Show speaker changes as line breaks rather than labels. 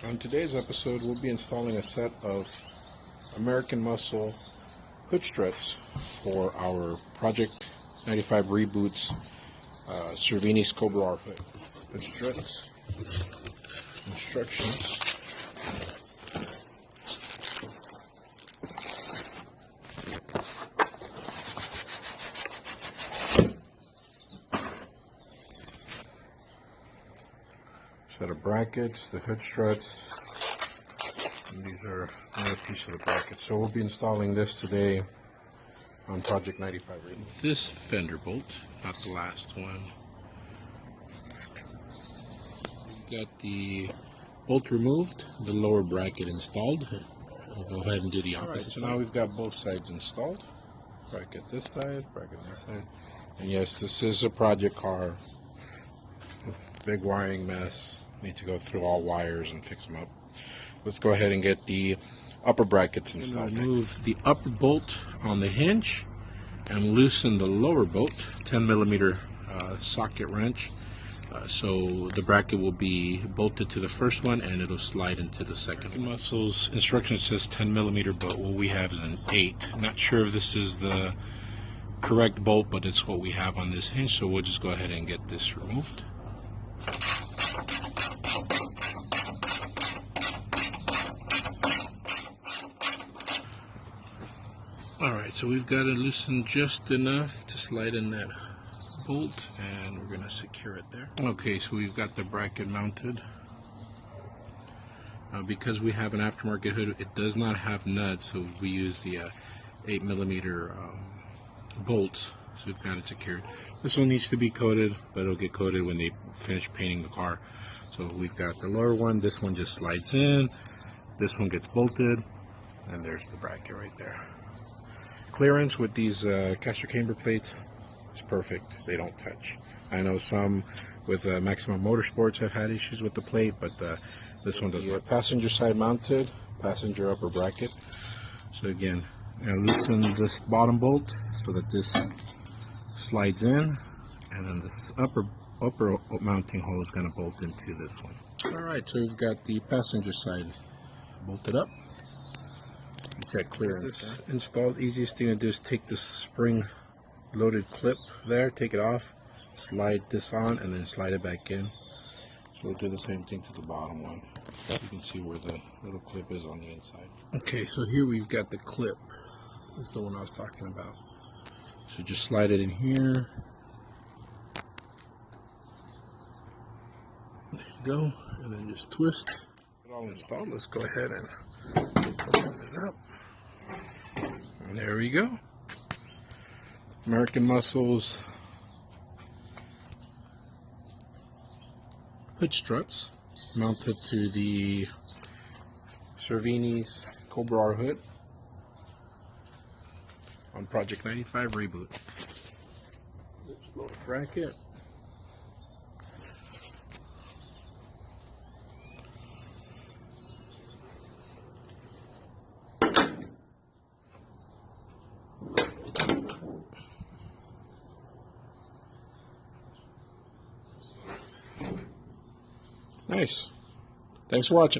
On today's episode, we'll be installing a set of American Muscle hood struts for our Project 95 Reboot's Cervini Cobra hood. Hood struts, instructions. Set of brackets, the hood struts, and these are another piece of the bracket. So we'll be installing this today on Project 95 Reboot. This fender bolt, not the last one. We've got the bolt removed, the lower bracket installed. We'll go ahead and do the opposite side. So now we've got both sides installed. Bracket this side, bracket this side. And yes, this is a project car. Big wiring mess. Need to go through all wires and fix them up. Let's go ahead and get the upper brackets installed. Remove the upper bolt on the hinge and loosen the lower bolt, 10mm socket wrench. So the bracket will be bolted to the first one and it'll slide into the second. Muscle's instruction says 10mm, but what we have is an 8. I'm not sure if this is the correct bolt, but it's what we have on this hinge, so we'll just go ahead and get this removed. Alright, so we've got it loosened just enough to slide in that bolt, and we're going to secure it there. Okay, so we've got the bracket mounted. Because we have an aftermarket hood, it does not have nuts, so we use the 8mm bolts, so we've got it secured. This one needs to be coated, but it'll get coated when they finish painting the car. So we've got the lower one, this one just slides in, this one gets bolted, and there's the bracket right there. Clearance with these caster camber plates is perfect. They don't touch. I know some with Maximum Motorsports have had issues with the plate, but this one doesn't. Passenger side mounted, passenger upper bracket. So again, loosen this bottom bolt so that this slides in, and then this upper mounting hole is going to bolt into this one. All right, so we've got the passenger side bolted up. Check clearance. This installed, easiest thing to do is take this spring loaded clip there, take it off, slide this on, and then slide it back in. So we'll do the same thing to the bottom one. You can see where the little clip is on the inside. Okay, so here we've got the clip. This is the one I was talking about. So just slide it in here. There you go, and then just twist. It all installed. Let's go ahead and open it up. And there we go. American Muscle's hood struts mounted to the Cervini's Cobra hood on Project 95 Reboot. There's a lower bracket. Nice. Thanks for watching.